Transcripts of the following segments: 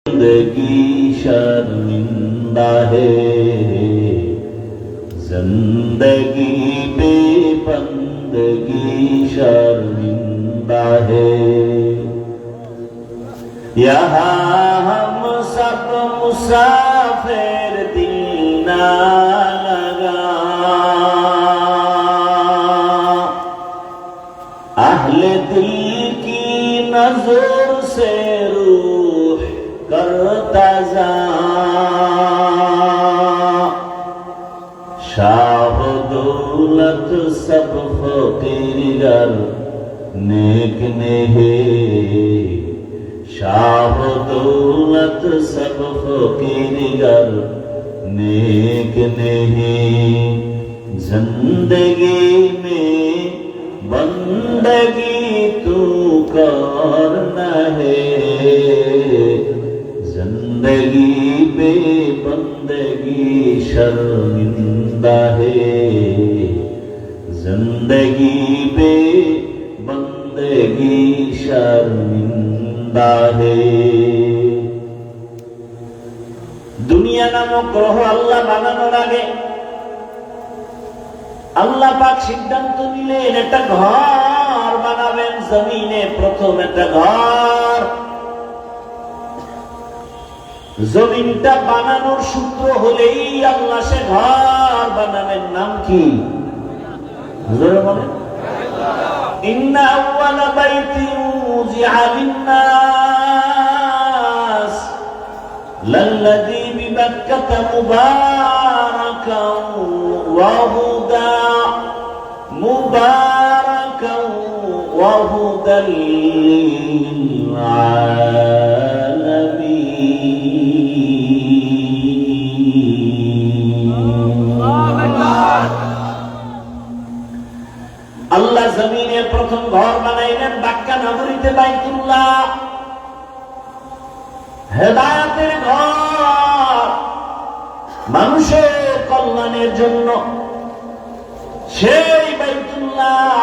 जिंदगी शर्मिंदा है, जिंदगी बेबंदगी शर्मिंदा है। यहाँ हम सब मुसाफिर दिल ना लगा, अहले दिल की नजर से रूह करता जा, शाह दौलत सब फकीर नेक नहीं, शाह दौलत सब फकीर नेक नहीं। जिंदगी में बंदगी तू करना है, जिंदगी पे बंदगी शर्मिंदा है, जिंदगी पे बंदगी शर्मिंदा है। दुनिया नामक ग्रह আল্লাহ বানানোর আগে আল্লাহ পাক সিদ্ধান্ত নিলেন একটা ঘর বানাবেন জমিনে, প্রথম একটা ঘর। জমিনটা বানানোর সূত্র হলেই আল্লাহ সে ঘর বানাবেন। নাম কি? জোরে বলেন। ইন্না আউওয়ালা বাইতিন উযিআ লিন-নাস লাল্লাযী বিবাক্কাতা মুবারাকান ওয়া হুদা মুবারাকান ওয়া হুদাল লিল-আলামিন। আল্লাহ জমিনের প্রথম ঘর বানাইলেন মক্কা নগরীতে, বাইতুল্লাহ, হেদায়েতের ঘর, মানুষের কল্যাণের জন্য। সেই বাইতুল্লাহ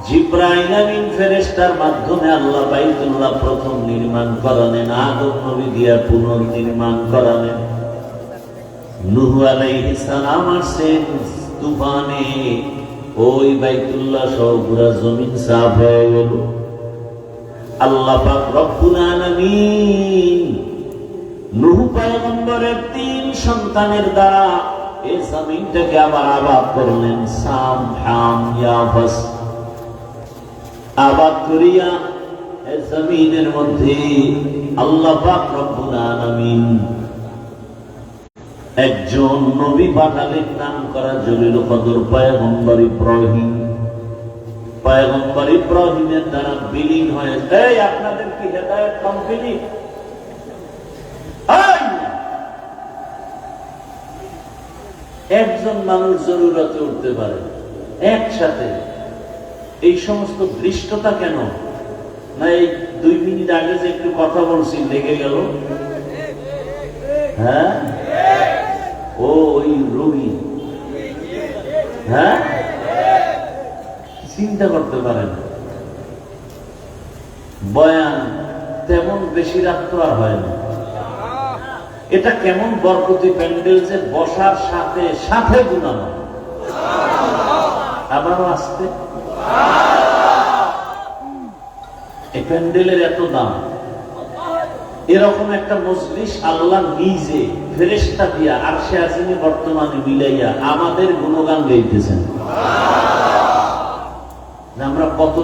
জিবরাইল আমিন ফেরেশতার মাধ্যমে আল্লাহ বাইতুল্লাহ প্রথম নির্মাণ করালেন, আদম নবী দিয়া পুনর্নির্মাণ করালেন। নূহ আলাইহিস সালাম আসেন তুফানে, ওই বাইতুল্লাহ সহ পুরা জমিন সাফ হয়ে গেল। আল্লাহ পাক রব্বুল আলামিন নূহ পয়গম্বরের 3 সন্তানের দ্বারা এই জমিনটাকে আবার আবাদ করলেন। সাম, হাম, ইয়াফাস আবাদ করিয়া এই জমিনের মধ্যে আল্লাহ পাক রব্বুল আলামিন একজন নবী পাঠালেন, নাম করা জলিল কদর পয়গম্বর ইব্রাহিম। পয়গম্বর ইব্রাহিমের দ্বারা বিলীন হয়ে যায়। আপনাদের কি হেদায়েত কমপ্লিট? একজন মানুষ জরুরতে উঠতে পারে একসাথে। এই সমস্ত দৃষ্টতা কেন? না এই 2 মিনিট আগে যে একটু কথা বলছি লেগে গেল। হ্যাঁ, ও ওই রোগী। হ্যাঁ, চিন্তা করতে পারেন, বয়ান তেমন বেশি রাত তো আর হয় না। এটা কেমন বরকতি প্যান্ডেল যে বসার সাথে সাথে গুনানো, আবারও আসতে। এই প্যান্ডেলের এত দাম। এরকম একটা মজলিস আল্লাহ নিজে ফেরেশতা দিয়া আরশে আজিমে বর্তমানে মিলাইয়া আমাদের গুণগান গাইতেছেন। আমরা কত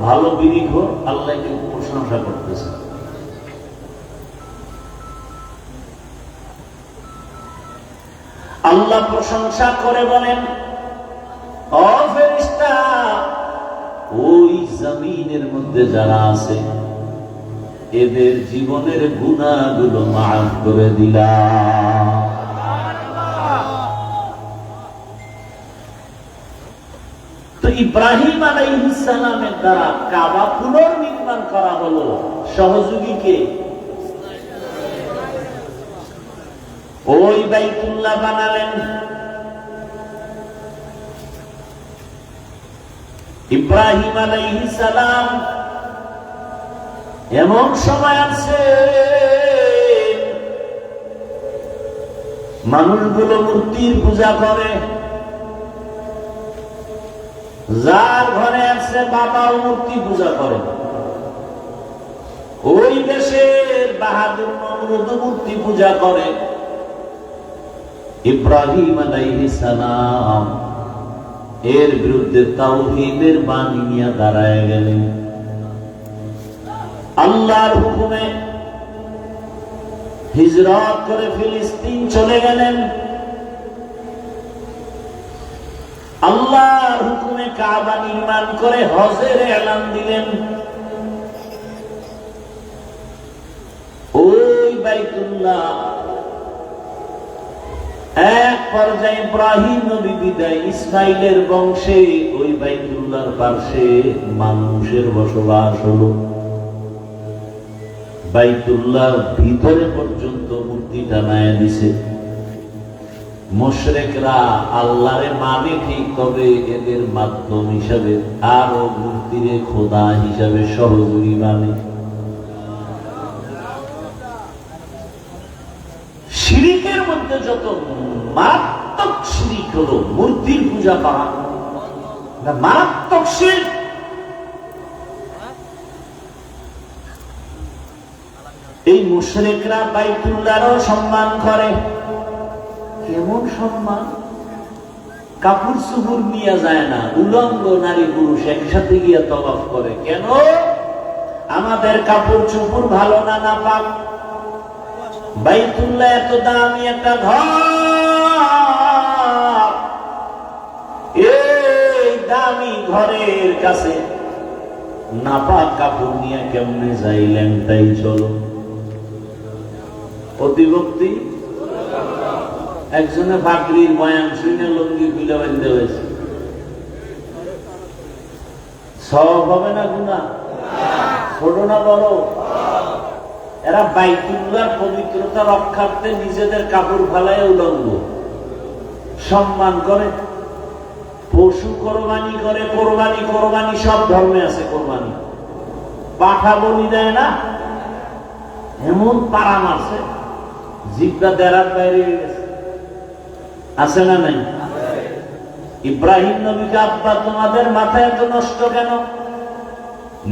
ভালো বিনিঘর আল্লাহকে প্রশংসা করতেছেন। আল্লাহ প্রশংসা করে বলেন, ও ফেরেশতা, ওই জমিনের মধ্যে যারা আছে এদের জীবনের গুনাহগুলো মাফ করে দিলাম। তো ইব্রাহিম আলাইহিস সালামের দ্বারা কাবা পুনর্নির্মাণ করা হলো। সহযোগী কে? ওই বাইতুল্লাহ বানালেন ইব্রাহিম আলাইহিস সালাম। এমন সময় আছে মানুষগুলো মূর্তির পূজা করে। যার ঘরে আছে বাবাও মূর্তি পূজা করে। ওই দেশের বাহাদুর নমরুদ মূর্তি পূজা করে। ইব্রাহিম আলাইহিস সালাম এর বিরুদ্ধে তাওহীদের বাণী নিয়ে দাঁড়ায় গেলেন। আল্লাহর হুকুমে হিজরত করে ফিলিস্তিন চলে গেলেন। আল্লাহর হুকুমে কাবা নির্মাণ করে হজের এলান দিলেন। ওই বাইতুল্লাহ এক পর্যায়ে ইব্রাহিম নবী বিদায় ইসমাইলের বংশে ওই বাইতুল্লাহর পাশে মানুষের বসবাস হলো। বাইতুল্লাহ ভিতরে পর্যন্ত মূর্তি টানায় দিছে। মুশরিকরা আল্লাহরে মানে ঠিক, তবে এদের মাধ্যম হিসাবে আরো মূর্তিরে খোদা হিসাবে সহযোগী মানে। শিরিকের মধ্যে যত মারাত্মক শিরিক হলো মূর্তির পূজা করা, মারাত্মক শিরক। এই মুশরিকরা বাইতুল্লাহরও সম্মান করে। কেমন সম্মান? কাপড় চুপুর নিয়ে যায় না, উলঙ্গ নারী পুরুষ একসাথে গিয়ে তওয়াফ করে। কেন? আমাদের কাপড় চুপুর ভালো না, নাপাক। বাইতুল্লাহ এত দামি একটা ঘর, এই দামি ঘরের কাছে নাপাক কাপড় নিয়ে কেমনে যাইলেন? তাই চলো অতিভক্তি। একজনে ফাকরির বয়ান শুনে লঙ্গি খুলে বাঁধতে হয়েছে। সব হবে না গুনাহ? ছোট না বড়? এরা বাইতুল্লাহর পবিত্রতা রক্ষার্থে নিজেদের কাপড় ফালায় উলঙ্গ সম্মান করে। পশু কোরবানি করে। কোরবানি সব ধর্মে আছে। কোরবানি পাঠা বলি দেয় না, এমন পাড়া মারছে জিব্বা দেরার বাইরে গেছে। আছে না নাই? ইব্রাহিম নবীকে আব্বা তোমাদের মাথায় এত নষ্ট কেন?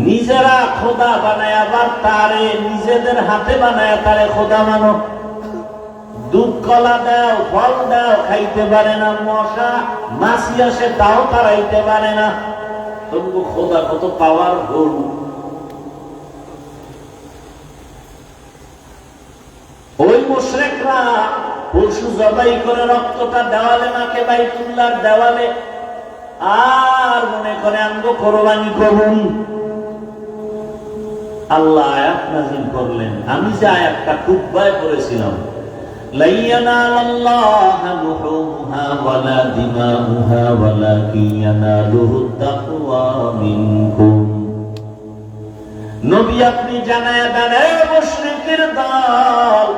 নিজেরা খোদা বানায়, আবার তারে নিজেদের হাতে বানায় তারে খোদা মানো। দুধ কলা দাও, ফল দাও, খাইতে পারে না। মশা মাছি আসে, তাও তারাইতে পারে না। তবু খোদা কত পাওয়ারফুল। ওই মুশরিকরা পশু জবাই করে রক্তটা দেওয়ালে মাকে, বাইতুল্লাহর দেওয়ালে, আর মনে করে আনবো কোরবানি করুন। আল্লাহ আয়াত নাযিল করলেন। আমি যে আয়াতটা কুব্বায় পড়েছিলাম, লা ইয়ানালাল্লাহু লুহুমুহা ওয়ালা দিমাউহা ওয়ালাকিন ইয়ানালুহুত তাকওয়া মিনকুম। নবী আপনি জানায়া দেন, এ মুশরিকের দল,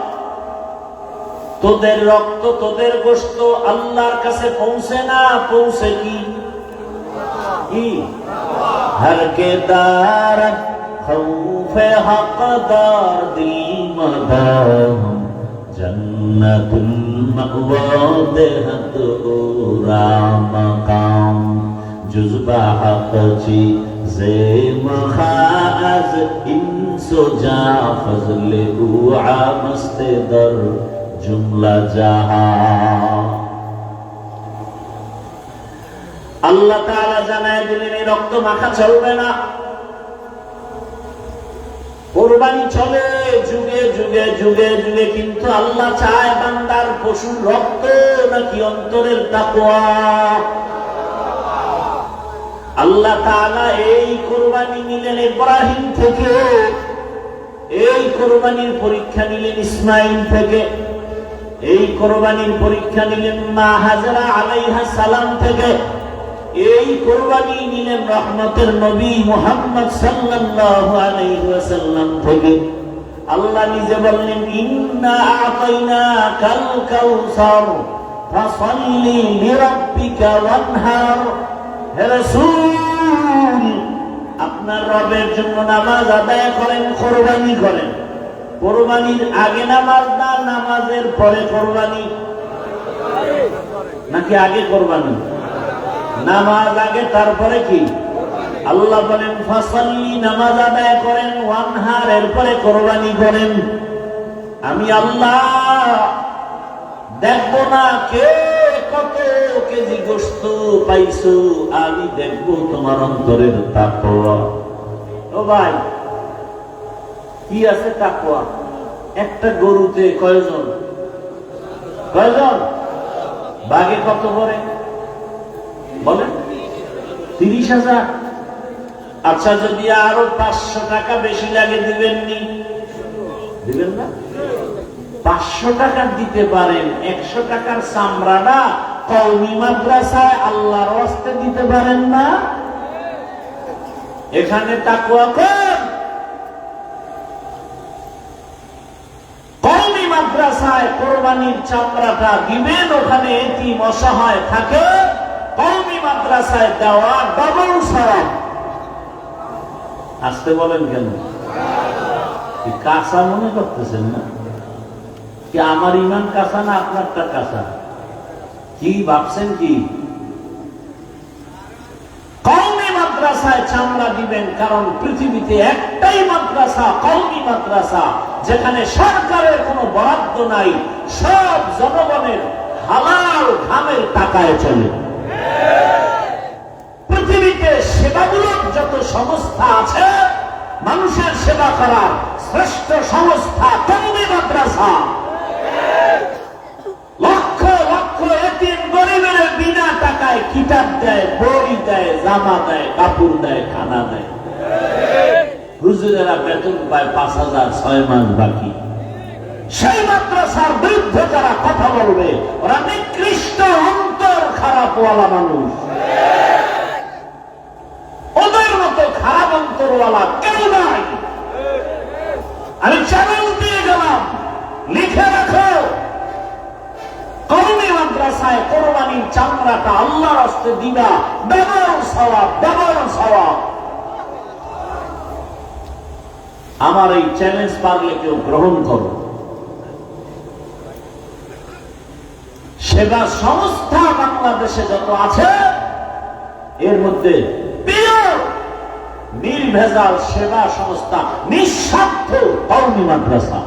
তোদের রক্ত তোদের গোশত আল্লাহর কাছে পৌঁছে না। পৌঁছে কি? হর কে দার খৌফে হকদার দিল মদাম জন্নতুল মাওয়া দেহত রামকাম জুজবা হকচি জে মখাজ ইনসো জা ফজলে উআ মস্তে দর জুমলা জাহা। আল্লাহ তাআলা জানায় দিলেন এই রক্ত মাখা চলবে না। কোরবানি চলে যুগে যুগে যুগে যুগে, কিন্তু আল্লাহ চায় বান্দার পশুর রক্ত নাকি অন্তরের তাকওয়া। আল্লাহ তাআলা এই কোরবানি নিলেন ইব্রাহিম থেকে, এই কোরবানির পরীক্ষা নিলেন ইসমাইল থেকে, এই কোরবানির পরীক্ষা নিলেন মা হাজরা আলাইহিস সালাম থেকে, এই কোরবানি নিলেন রহমতের নবী মুহাম্মদ সাল্লাল্লাহু আলাইহি ওয়াসাল্লাম থেকে। আল্লাহ নিজে বললেন, ইন্না আ'তাইনাকাল কাউসার ফাসাল্লি লিরাব্বিকা ওয়ানহার। হে রাসূল, আপনার রবের জন্য নামাজ আদায় করেন, কোরবানি করেন। কোরবানির আগে নামাজ না, নামাজের পরে কোরবানি। নাকি আগে কোরবানি? নামাজ আগে তারপরে কি? আল্লাহ বলেন ফাসাল্লি, নামাজ আদায় করেন, ওয়ানহার, এরপরে কোরবানি করেন। আমি আল্লাহ দেখবো না কে কত কেজি গোশত পাইছো, আমি দেখবো তোমার অন্তরের তাকওয়া। ও ভাই, কি আছে তাকওয়া? একটা গরুতে কয়জন? বাঘে কত করে বলেন? 30,000। আচ্ছা, যদি আরো 500 টাকা বেশি লাগে দিবেননি? দিবেন না? 500 টাকা দিতে পারেন, 100 টাকার চামড়াটা কওমি মাদ্রাসায় আল্লাহর রাস্তায় দিতে পারেন না? এখানে তাকওয়া কম। কওমি মাদ্রাসায় কোরবানির চামড়াটা দিবেন, ওখানে এতিম অসহায় থাকে, কওমি মাদ্রাসায় দেওয়া ডবল সওয়াব। আসতে বলেন কেন? কাঁচা মনে করতেছেন না? কি আমার ইমান কাঁচা না আপনারটা কাঁচা? কি ভাবছেন? কি কওমি মাদ্রাসায় চামড়া দিবেন? কারণ পৃথিবীতে একটাই মাদ্রাসা, কওমি মাদ্রাসা, যেখানে সরকারের কোনো বরাদ্দ নাই, সব জনগণের হালাল ঘামের টাকায় চলে। পৃথিবীতে সেবামূলক যত সংস্থা আছে, মানুষের সেবা করার শ্রেষ্ঠ সংস্থা কওমি মাদ্রাসা। লক্ষ লক্ষ এতিম গরিবের বিনা টাকায় কিতাব দেয়, বই দেয়, জামা দেয়, কাপড় দেয়, খানা দেয়। হুজুরেরা বেতন পায় 5,000, 6 মাস বাকি। সেই মাদ্রাসার বিরুদ্ধে যারা কথা বলবে, ওরা নিকৃষ্ট অন্তর খারাপওয়ালা মানুষ। ওদের মতো খারাপ অন্তরওয়ালা কেউ নাই। আমি চ্যালেঞ্জ দিয়ে গেলাম, লিখে রাখো, কওমি মাদ্রাসায় কোরবানির চামড়াটা আল্লাহর রাস্তে দিবা, ডাবল সওয়াব, ডাবল সওয়াব। আমার এই চ্যালেঞ্জ পারলে কেউ গ্রহণ করো। সেবা সংস্থা বাংলাদেশে যত আছে, এর মধ্যে নির্ভেজাল সেবা সংস্থা, নিঃস্বার্থ কওমি মাদ্রাসা।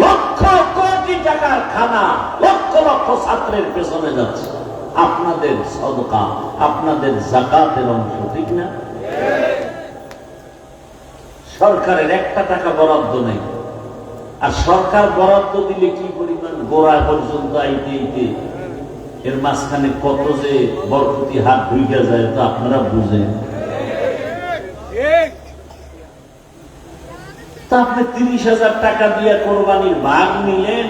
লক্ষ কোটি টাকার খানা লক্ষ লক্ষ ছাত্রের পেছনে যাচ্ছে, আপনাদের সদকা, আপনাদের যাকাতের অংশ, ঠিক না? সরকারের 1 টাকা বরাদ্দ নেই। আর সরকার বরাদ্দ দিলে কি পরিমাণ গোড়া পর্যন্ত আইতে এর মাঝখানে কত যে বরকতি হাত ঢুকে যায়, তো আপনারা বুঝেন। তা আপনি 30,000 টাকা দিয়ে কোরবানির ভাগ নিলেন,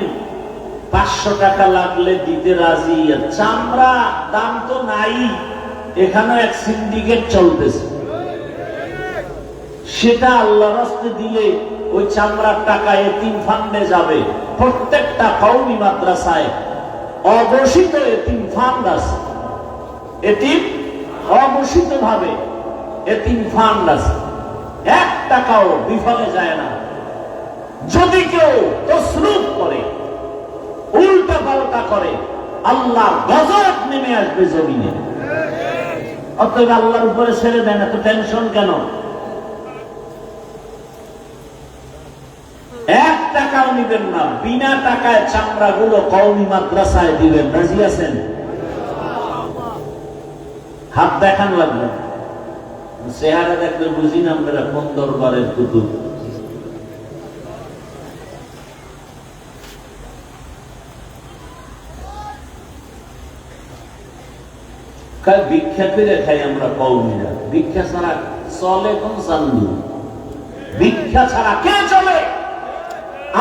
500 টাকা লাগলে দিতে রাজি। চামড়া দাম তো নাই, এখানে এক সিন্ডিকেট চলতেছে। সেটা আল্লাহর রাস্তে দিলে ওই চামড়ার টাকা এতিম ফান্ডে যাবে। প্রত্যেকটা কওমি মাদ্রাসায় অঘোষিত এতিম ফান্ড আছে, এতিম অঘোষিত ভাবে এতিম ফান্ড আছে। 1 টাকাও বিফলে যায় না। যদি কেউ তসরুফ করে, উল্টা পাল্টা করে, আল্লাহর গজব নেমে আসবে জমিনে। অতএব আল্লাহর উপরে ছেড়ে দেন, এত টেনশন কেন? 1 টাকাও নিবেন না, বিনা টাকায় চামড়া গুলো কওমি মাদ্রাসায় দিবেন। রাজি আছেন? হাত দেখান লাগবে, চেহারা দেখলে বুঝি না আমরা কোন দরবারের কুতুব। ভিক্ষা করে খাই আমরা কওমিরা, ভিক্ষা ছাড়া চলে কোন চান্দু? ভিক্ষা ছাড়া কে চলে?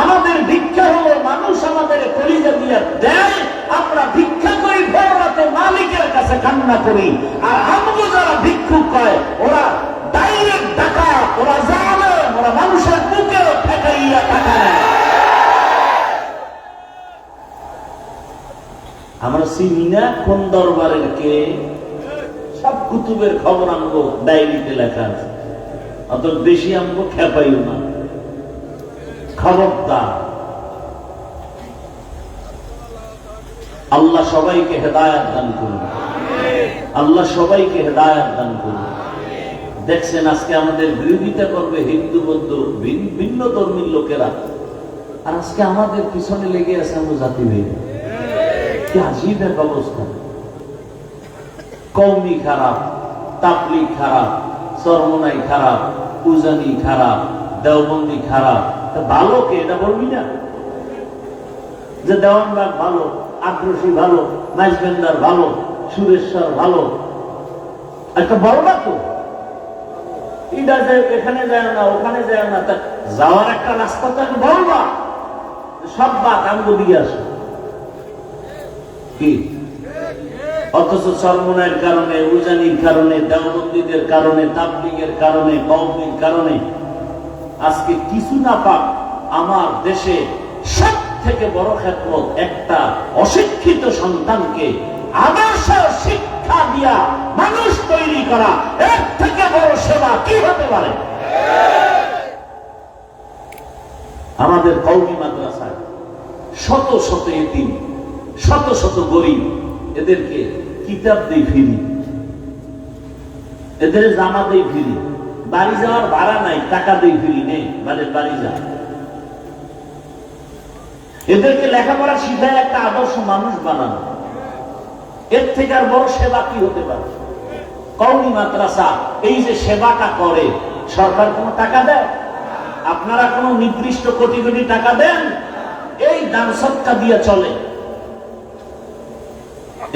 আমাদের ভিক্ষা হলো মানুষ আমাদের কলিজা দিয়ে দেয়, আমরা ভিক্ষা করি, ভোর রাতে মালিকের কাছে কান্না করি। আর আমগো যারা ভিক্ষুক কয়, ওরা ডাইরেক্ট ডাকাত, ওরা জালেম, ওরা মানুষের বুকে ঠেকাইয়া টাকা নেয়। আমরা চিনি না কোন দরবারের কে। সব কুতুবের খবর আমগো ডায়েরিতে লেখা আছে, অত বেশি আমগো খেপাইও না। খবরদার, আল্লাহ সবাইকে হেদায়েত দান করুন, আল্লাহ সবাইকে হেদায়েত দান করুন। দেখছেন আজকে আমাদের বিরোধিতা করবে হিন্দু বৌদ্ধ ভিন্ন ধর্মীর লোকেরা, আর আজকে আমাদের পিছনে লেগে আছে আমরা জাতিভেদ। কি আজীব এক অবস্থা। কওমি খারাপ, তাবলীগ খারাপ, চরমনাই খারাপ, উজানি খারাপ, দেওবন্দি খারাপ, ভালো কে এটা বলবি না? যে দেওয়ানবাগ ভালো, আগ্রসী ভালো, মাইজবেন্দার ভালো, সুরেশ্বর ভালো, একটা বড় না তো। এটা যে এখানে যায় না ওখানে যায় না, তা যাওয়ার একটা রাস্তা তো একটা বড় না। সব বাদ আমগো দিকে আসে কি? অথচ চরমনাইয়ের কারণে, উজানির কারণে, দেওবন্দীদের কারণে, তাবলীগের কারণে, কওমির কারণে আজকে কিছু না পাক আমার দেশে সব থেকে বড় খেদমত একটা অশিক্ষিত সন্তানকে আদর্শ শিক্ষা দিয়া মানুষ তৈরি করা, এর থেকে বড় সেবা কি হতে পারে? আমাদের কওমি মাদ্রাসায় শত শত এতিম, শত শত গরিব, এদেরকে কিতাব দেই ফ্রি, এদের জামা দেই ফ্রি, বাড়ি যাওয়ার ভাড়া নাই, টাকা দেই ফ্রি, নেই বাড়ি যা। এদেরকে লেখাপড়া শিখায় একটা আদর্শ মানুষ বানানো, এর থেকে আর বড় সেবা কি হতে পারে? কওমি মাদ্রাসা এই যে সেবাটা করে, সরকার কোনো টাকা দেয়? আপনারা কোনো নির্দিষ্ট কোটি কোটি টাকা দেন? এই দান সদকা দিয়ে চলে।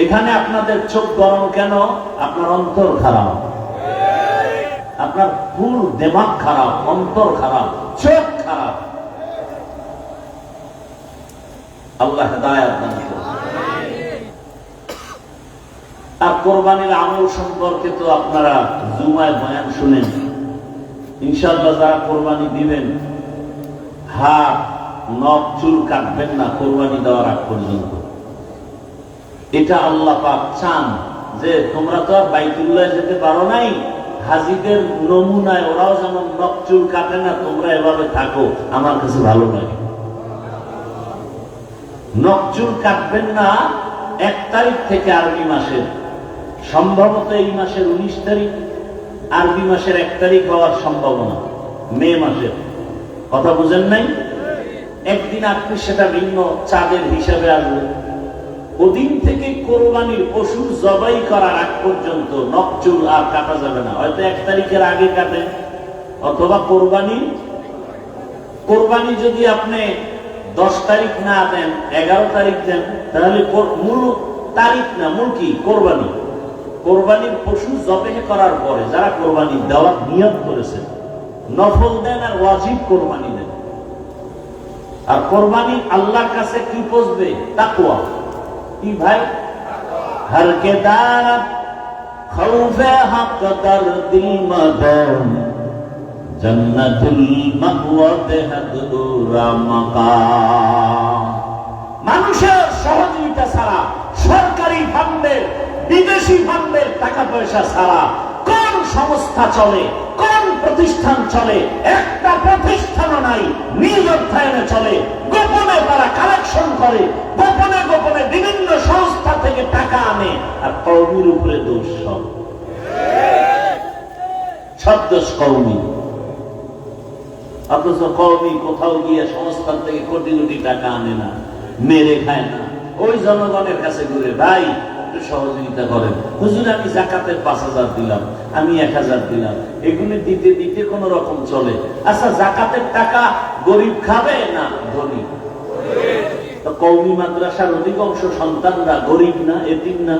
এখানে আপনাদের চোখ গরম কেন? আপনার অন্তর খারাপ, আপনার ফুল দেমাগ খারাপ, অন্তর খারাপ, চোখ খারাপ। আল্লাহ হেদায়েত দান করুন। আর কোরবানির আমল সম্পর্কে তো আপনারা জুমায় বয়ান শুনেন। ইনশাআল্লাহ যারা কোরবানি দিবেন, হাত নখ চুল কাটবেন না কোরবানি দেওয়ার আগ পর্যন্ত। এটা আল্লাহ পাক চান যে তোমরা তো আর বাইতুল্লাহ যেতে পারো নাই, হাজীদের নমুনায় ওরাও যেমন নখ চুল কাটে না, তোমরা এভাবে থাকো, আমার কাছে ভালো লাগে। নখ চুল কাটবেন না 1 তারিখ থেকে আরবি মাসের, সম্ভবত এই মাসের 19 তারিখ, আরবি মাসের 1 তারিখ হওয়ার সম্ভাবনা, মে মাসের। কথা বুঝেন নাই? একদিন আপনি সেটা ভিন্ন চাঁদের হিসাবে আসবে। ওদিন থেকে কোরবানির পশু জবাই করার আগ পর্যন্ত নখ চুল আর কাটা যাবে না। হয়তো 1 তারিখের আগে কাটেন, অথবা কোরবানি যদি আপনি 10 তারিখ না দেন, 11 তারিখ দেন, তাহলে মূল তারিখ না, মূল কি? কোরবানির পশু জবাই করার পরে যারা কোরবানি দেওয়ার নিয়ত করেছেন, নফল দেন আর ওয়াজিব কোরবানি দেন। আর কোরবানি আল্লাহর কাছে কি পৌঁছবে? তাকওয়া। কি ভাই? হর কে দারত খৌফে হক দরদিল মদন জান্নাতুল মাওয়া দেহদুরা মাকাম। মানুষের সহযোগিতা ছাড়া, সরকারি ফান্ডের, বিদেশি ফান্ডের টাকা পয়সা ছাড়া কোন সংস্থা চলে, কোন প্রতিষ্ঠান চলে? একটা প্রতিষ্ঠানও নাই। নিজ অর্থায়নে চলে, গোপনে তারা কালেকশন করে, গোপনে গোপনে বিভিন্ন সংস্থা থেকে টাকা আনে, আর কওমির উপরে দোষ। সব দোষ কওমি। অথচ কওমি কোথাও গিয়ে সংস্থান থেকে কোটি কোটি টাকা আনে না, মেরে খায় না, ওই জনগণের কাছে ঘুরে, ভাই একটু সহযোগিতা করেন, হুজুর আমি যাকাতের 5000 দিলাম, আমি 1000 দিলাম, এগুলি দিতে দিতে কোন রকম চলে। আচ্ছা, যাকাতের টাকা গরিব খাবে না ধনী? কওমি মাদ্রাসার অধিকাংশ সন্তানরা গরিব না, এতিম না?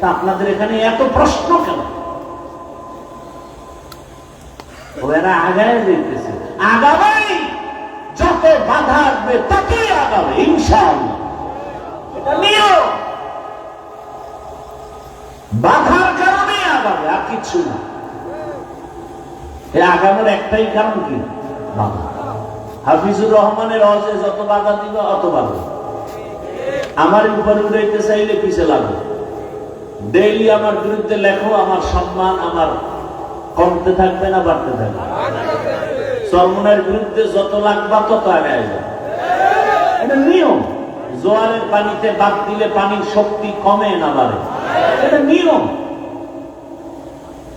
তা আপনাদের এখানে এত প্রশ্ন কেন? ওরা আগায় যেতেছে, আগাবাই, যত বাধা আসবে ততই আগাবে ইনশাআল্লাহ। এটা নিয়ম, বাধার কারণে আগাবে, আর কিছু না। এই আগানোর একটাই কারণ কি? বাধা। হাফিজুর রহমানের অজে যত বাধা দিবে অত বাধা। আমার উপরে উঠাইতে চাইলে পিছে লাগবে। ডেইলি আমার বিরুদ্ধে লেখো, আমার সম্মান আমার কমতে থাকবে না বাড়তে থাকবে? চরমনের বিরুদ্ধে যত লাগবা তত আগায় যাবে, এটা নিয়ম। জোয়ারের পানিতে বাদ দিলে পানির শক্তি কমে না বাড়ে, এটা নিয়ম।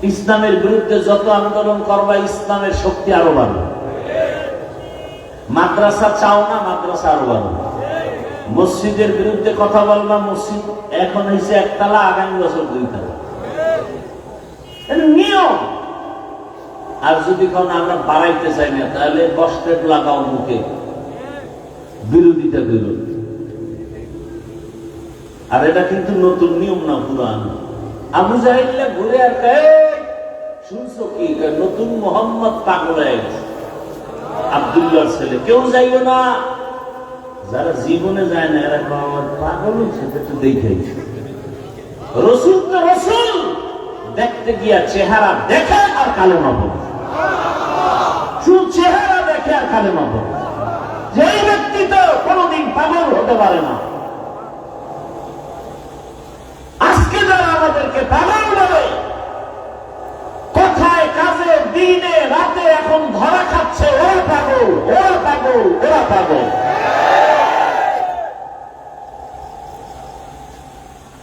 ইসলামের বিরুদ্ধে যত আন্দোলন করবা ইসলামের শক্তি আরো বাড়বে। মাদ্রাসা চাও না, মাদ্রাসা আরো বাড়বে। মসজিদের বিরুদ্ধে কথা বলবা, মসজিদ এখন হয়েছে একতলা, আগামী বছর 2 তলা, এটা নিয়ম। আর যদি কোন আমরা বাড়াইতে চাই না, তাহলে কষ্টের লাগাও মুখে, বিরোধিতা করল। আর এটা কিন্তু নতুন নিয়ম না, পুরান। আবু জাহেল ঘুরে আর শুনছো কি, নতুন মোহাম্মদ পাগল হয়ে গেছে, আব্দুল্লাহর ছেলে। কেউ যাইও না, যারা জীবনে যায় না এরা আমার পাগল হয়েছে, একটু দেখাইছে। রসুল তো রসুল, দেখতে গিয়া চেহারা দেখে আর কালেমা পড়ে, শুধু চেহারা দেখে আর কালেমা পড়ে। যে ব্যক্তি তো কোনদিন পাগল হতে পারে না। আজকে যারা আমাদেরকে পাগল বলে, কথায় কাজে দিনে রাতে এখন ধরা খাচ্ছে, ওরা পাগল, ওরা পাগল, ওরা পাগল।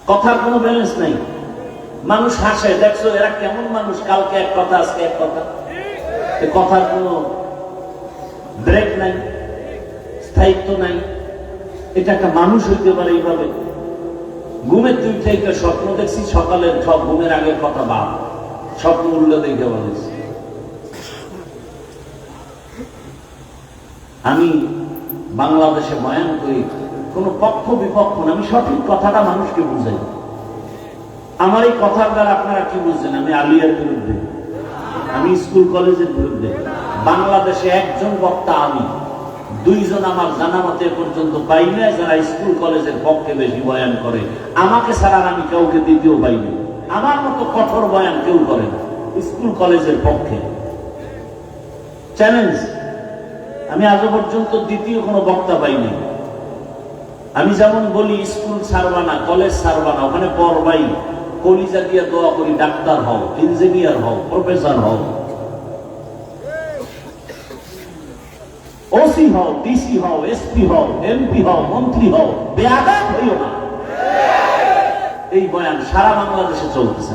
কথার কোনো ব্যালেন্স নাই। মানুষ হাসে, দেখছো এরা কেমন মানুষ, কালকে এক কথা আজকে এক কথা, কথার কোনো ব্রেক নাই, স্থায়িত্ব নাই। এটা একটা মানুষ হইতে পারে এইভাবে? ঘুমের তুই থেকে স্বপ্ন দেখছি, সকালের সব ঘুমের আগের কথা বাদ, স্বপ্ন উল্লে দেখে বলিস। আমি বাংলাদেশে বয়ান করি, কোন পক্ষ বিপক্ষ না, আমি সঠিক কথাটা মানুষকে বুঝাই। আমার এই কথার দ্বারা আপনারা কি বুঝছেন? আমি আলিয়ার বিরুদ্ধে, আমি স্কুল কলেজের বিরুদ্ধে। বাংলাদেশে একজন বক্তা আমি, 2 জন আমার জানা মতে পর্যন্ত পাই না যারা স্কুল কলেজের পক্ষে বেশি বয়ান করে। আমাকে ছাড়া আমি কাউকে দ্বিতীয় পাইনি। আমার মতো কঠোর বয়ান কেউ করে না স্কুল কলেজের পক্ষে। চ্যালেঞ্জ, আমি আজও পর্যন্ত দ্বিতীয় কোনো বক্তা পাইনি। আমি যেমন বলি স্কুল ছাড়বা না, কলেজ ছাড়বা না, ওখানে পড়বাই, কলিজা দিয়ে দোয়া করি ডাক্তার হও, ইঞ্জিনিয়ার হও, প্রফেসর হও, ওসি হও, ডিসি হও, এসপি হও, এমপি হও, মন্ত্রী হও, বেয়াদব হইও না। এই বয়ান সারা বাংলাদেশে চলতেছে,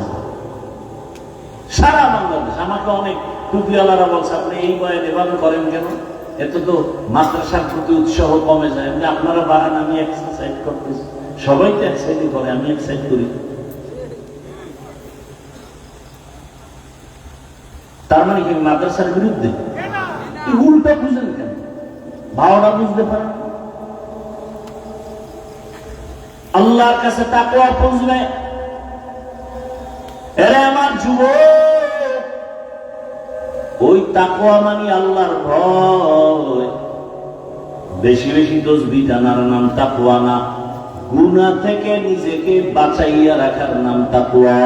সারা বাংলাদেশ। আমাকে অনেক টুপিওয়ালারা বলছে, আপনি এই বয়ান এভাবে করেন কেন? এত তো মাদ্রাসার প্রতি উৎসাহ কমে যায়। আপনারা বাড়ান, আমি এক্সারসাইজ করতেছি। সবাই তো এক্সারসাইজ করে, আমি এক্সারসাইজ করি। তার মানে কি মাদ্রাসার বিরুদ্ধে? উল্টা বুঝেন কেন? ভাওনা বুঝতে পারেন? আল্লাহর কাছে তাকওয়া বুঝবে। এরে আমার যুবক, ওই তাকওয়া মানে আল্লাহর ভয়। বেশি বেশি তসবিহ জানার নাম তাকওয়া না, গুনাহ থেকে নিজেকে বাঁচাইয়া রাখার নাম তাকওয়া।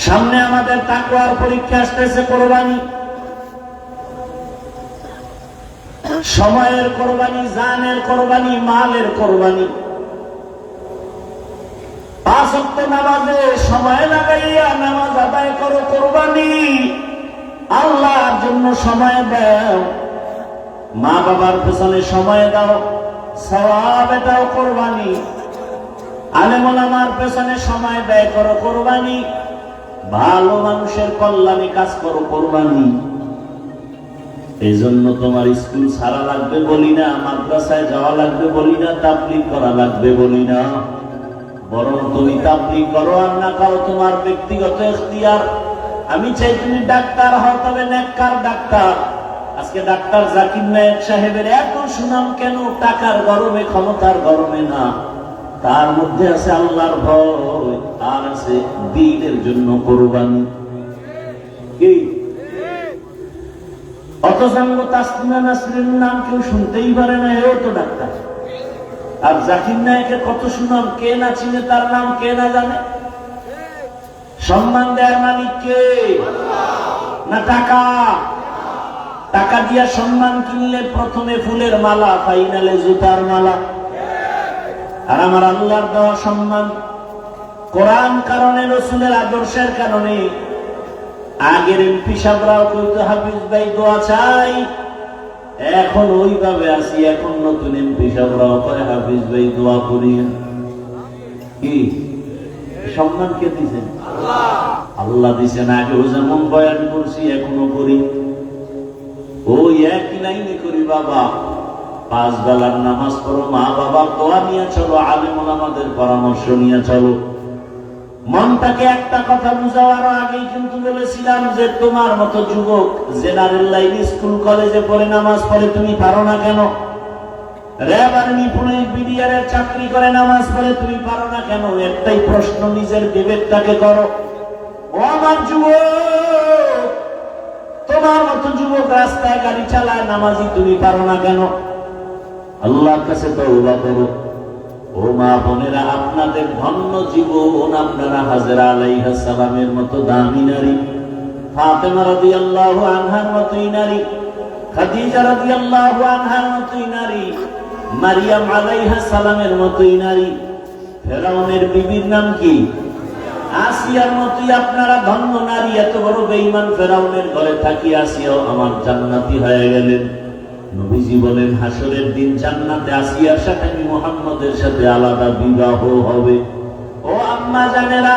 সামনে আমাদের তাকওয়ার পরীক্ষা আসতেছে, কোরবানি। সময়ের কোরবানি, জানের কোরবানি, মালের কোরবানি। 5 ওয়াক্ত নামাজে সময় লাগাইয়া নামাজ আদায় করো, কোরবানি। আল্লাহর জন্য সময় দাও, মা বাবার পেছনে সময় দাও, সওয়াব দাও, কোরবানি। আলেম ওলামার পেছনে সময় ব্যয় করো, কোরবানি। ভালো মানুষের কল্যাণে কাজ করো, কোরবানি। এই জন্য তোমার স্কুল ছাড়া লাগবে বলি না, মাদ্রাসায় যাওয়া লাগবে বলি না, তাবলীগ করা লাগবে বলি না। বরং তুমি তাবলীগ করো আর না করো তোমার ব্যক্তিগত ইখতিয়ার। আমি চাই তুমি ডাক্তার হও, তবে নেককার ডাক্তার। আজকে ডাক্তার জাকির নায়েক সাহেবের এত সুনাম কেন? টাকার গরমে, ক্ষমতার গরমে না, তার মধ্যে আছে আল্লাহর ভয়, আর আছে দ্বীনের জন্য কোরবানি। কি অতসঙ্গ তাসলিমা নাসরিন নাম কেউ শুনতেই পারে না, এও তো ডাক্তার। আর জাকির নায়েকের কত সুনাম, কে না চিনে তার নাম, কে না জানে? সম্মান দেয়ার মালিক কে? না টাকা? টাকা দিয়া সম্মান কিনলে প্রথমে ফুলের মালা, ফাইনালে জুতার মালা। আর আমার আল্লাহর দেওয়া সম্মান কোরআন কারণে, রসুলের আদর্শের কারণে। আগের এমপি সাহেবরাও কইতো, হাফিজ ভাই দোয়া চাই, এখন ওইভাবে আসি। এখন নতুন এমপি সাহেবরাও কয় হাফিজ ভাই দোয়া করি। কি সম্মান কে দিছেন? আল্লাহ দিছেন। আগেও যেমন বয়ান করছি এখনো করি, ওই একই লাইনে করি। বাবা 5 বেলার নামাজ পড়ো, মা বাবার দোয়া নিয়ে চলো, আলেম ওলামাদের পরামর্শ নিয়ে চলো। মনটাকে একটা কথা বুঝাবার আগেই কিন্তু বলেছিলাম যে তোমার মতো যুবক জেনারেল লাইন স্কুল কলেজে পড়ে নামাজ পড়ে, তুমি পারো না কেন? র্যাব আর্মি পুলিশ বিডিআরের চাকরি করে নামাজ পড়ে, তুমি পারো না কেন? একটাই প্রশ্ন নিজের বিবেকটাকে করো। ও আমার যুবক, তোমার মতো যুবক রাস্তায় গাড়ি চালায় নামাজি, তুমি পারো না কেন? আল্লাহর কাছে তওবা করো। ও মা বোনেরা, আপনাদের ধন্য জীবন। আপনারা হাজরা আলাইহিস সালামের মতো দামি নারী, ফাতেমা রাদিয়াল্লাহু আনহার মতোই নারী, খাদিজা রাদিয়াল্লাহু আনহার মতোই নারী, মারিয়াম আলাইহিস সালামের মতোই নারী, ফেরাউনের বিবির নাম কি? আসিয়ার মতোই আপনারা ধন্য নারী। এত বড় বেঈমান ফেরাউনের ঘরে থাকি আসিয়াও আমার জান্নাতি হয়ে গেলেন। নবীজি বলেন হাসরের দিন জান্নাতে আসিয়ার সাথে মুহাম্মদের সাথে আলাদা বিবাহ হবে। ও আম্মা জানেরা,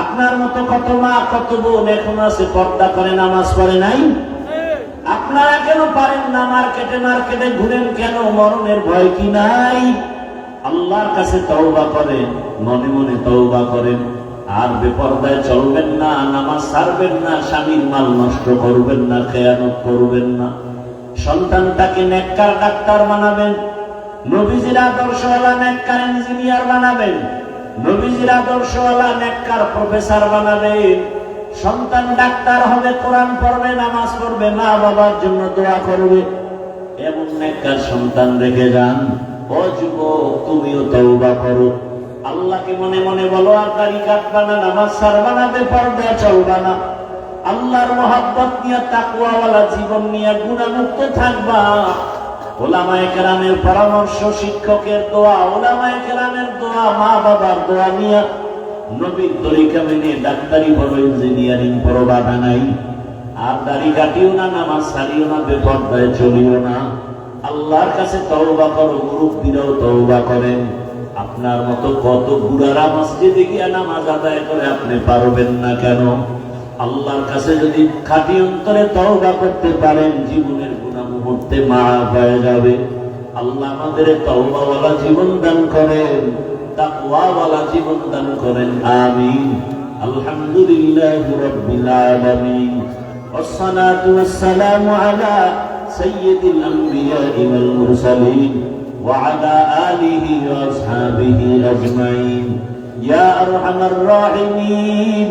আপনার মতো কত মা কত বোন এখন আছে পর্দা করে নামাজ পড়ে নাই। আপনারা কেন পারেন না? মার্কেটে ঘুরেন কেন? মরণের ভয় কি নাই? আল্লাহর কাছে তওবা করেন, মনে মনে তওবা করেন। আর বেপরদায় চলবেন না, নামাজ ছাড়বেন না, স্বামীর মাল নষ্ট করবেন না, খেয়ানত করবেন না। সন্তানটাকে নেককার ডাক্তার বানাবেন, নবীজির আদর্শওয়ালা নেককার ইঞ্জিনিয়ার বানাবেন, নবীজির আদর্শওয়ালা নেককার প্রফেসর বানাবেন। সন্তান ডাক্তার হবে, কোরআন পড়বে, নামাজ পড়বে, মা বাবার জন্য দোয়া করবে। এমন নেককার সন্তান রেখে যান। ও যুবক, তুমিও তওবা করো, আল্লাহকে মনে মনে বলো। আর দাড়ি কাটবা না, নামাজ ছাড়বা না, বেপরদা চলবা না। আল্লাহর মহব্বত নিয়ে, তাকওয়াওয়ালা জীবন নিয়ে গুনাহমুক্ত থাকবা। উলামায়ে কেরামের পরামর্শ, শিক্ষকের দোয়া, উলামায়ে কেরামের দোয়া, মা বাবার দোয়া নিয়ে নবীর তরিকা মেনে ডাক্তারি পড়ো, ইঞ্জিনিয়ারিং পড়ো, বাধা নাই। আর দাড়ি কাটিও না, নামাজ ছাড়িও না, বেপরদায় চলিও না। আল্লাহর কাছে তওবা করো। মুরব্বীরাও তওবা করেন। আপনার মতো কত বুড়ারা মসজিদে গিয়া নামাজ আদায় করে, আপনি পারবেন না কেন? আল্লাহর কাছে যদি খাঁটি অন্তরে তওবা করতে পারেন, জীবনের গুনাহ মুহূর্তে মাফ হয়ে যাবে। আল্লাহ আমাদের তওবাওয়ালা জীবন দান করেন, তাকওয়াওয়ালা জীবন দান করেন। আমিন। আলহামদুলিল্লাহি রাব্বিল আলামিন, ওয়াসসালাতু ওয়াসসালামু আলা সাইয়্যিদিল আমবিয়াই ওয়াল মুরসালিন ওয়া আলা আলিহি ওয়া আসহাবিহি আজমাইন। ইয়া আরহামার রাহিমিন,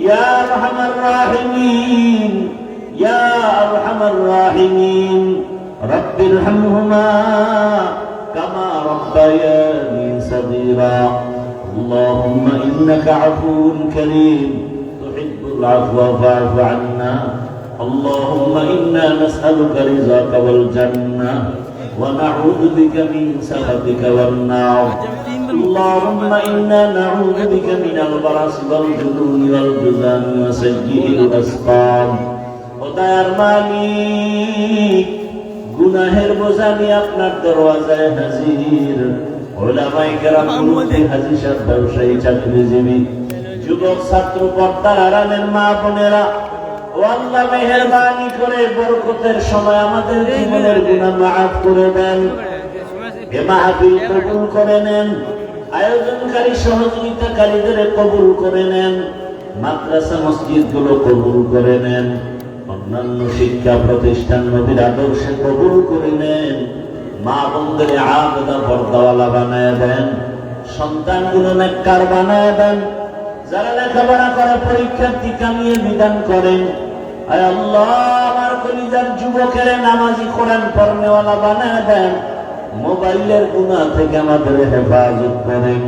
ইয়া আরহামার রাহিমিন, ইয়া আরহামার রাহিমিন। রব্বিরহামহুমা কামা রাব্বায়ানি সগীরা। আল্লাহুম্মা ইন্নাকা আফুউন কারীম তুহিব্বুল আফওয়া ফা'ফু আন্না। আল্লাহুম্মা ইন্না নাসআলুকা রিযাকা ওয়াল জান্নাহ ওয়া নাউযু বিকা মিন সাখাতিকা ওয়ান নার। اللهم إنا نعوذ بك من البرص والجنون والجذام وسيء الأسقام। খোদার মালিক, গুনাহের বোঝা নিয়ে আপনার দরওয়াজায় হাজির। উলামায়ে কেরাম, মুফতি, হাজী সাহেব, ব্যবসায়ী, চাকরিজীবী, যুবক, ছাত্র, পর্দার আড়ালের মা বোনেরা, ও আল্লাহ মেহেরবানি করে বরকতের সময় আমাদের জীবনের গুনাহ মাফ করে দেন। এ মাহফিল কবুল করে নেন। আয়োজনকারী সহযোগিতাকারীদের কবুল করে নেন। মাদ্রাসা মসজিদ গুলো কবুল করে নেন। অন্যান্য শিক্ষা প্রতিষ্ঠান নবীর আদর্শে কবুল করে নেন। মা বোনদের আবেদা পর্দাওয়ালা বানায় দেন। সন্তানগুলো নেককার বানায় দেন। যারা লেখাপড়া করে পরীক্ষার্থী কামিয়ে বিধান করেন। আয় আল্লাহ, আমার কলিজার যুবকের নামাজি, কোরআন পড়নেওয়ালা বানায় দেন। মোবাইলের গুনাহ থেকে আমাদের হেফাজত করেন।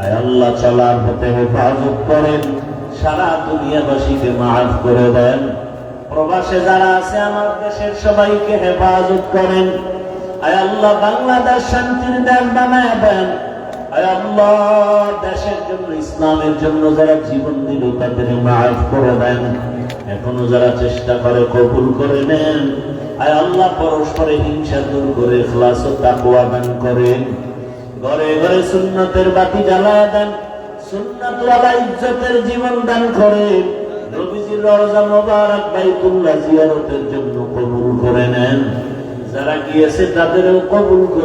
আয় আল্লাহ, চলার পথে হেফাজত করেন। সারা দুনিয়াবাসীকে মাফ করে দেন। প্রবাসে যারা আছে আমার দেশের সবাইকে হেফাজত করেন। আয় আল্লাহ, বাংলাদেশ শান্তির দেশ বানায় দেন। আয় আল্লাহ, দেশের জন্য, ইসলামের জন্য যারা জীবন দিল তাদের মাফ করে দেন। এখনো যারা চেষ্টা করে কবুল করে নেন। আয় আল্লাহ পরস্পরে হিংসা দূর করে ইখলাস ও তাকওয়া দান করেন। ঘরে ঘরে সুন্নতের বাতি জ্বালায় দেন, সুন্নাত ওয়ালা ইজ্জতের জীবন দান করেন। নবীজির রওজা মোবারক বাইতুল্লাহ জিয়ারতের জন্য কবুল করে নেন। যারা গিয়েছে তাদেরও কবুল করে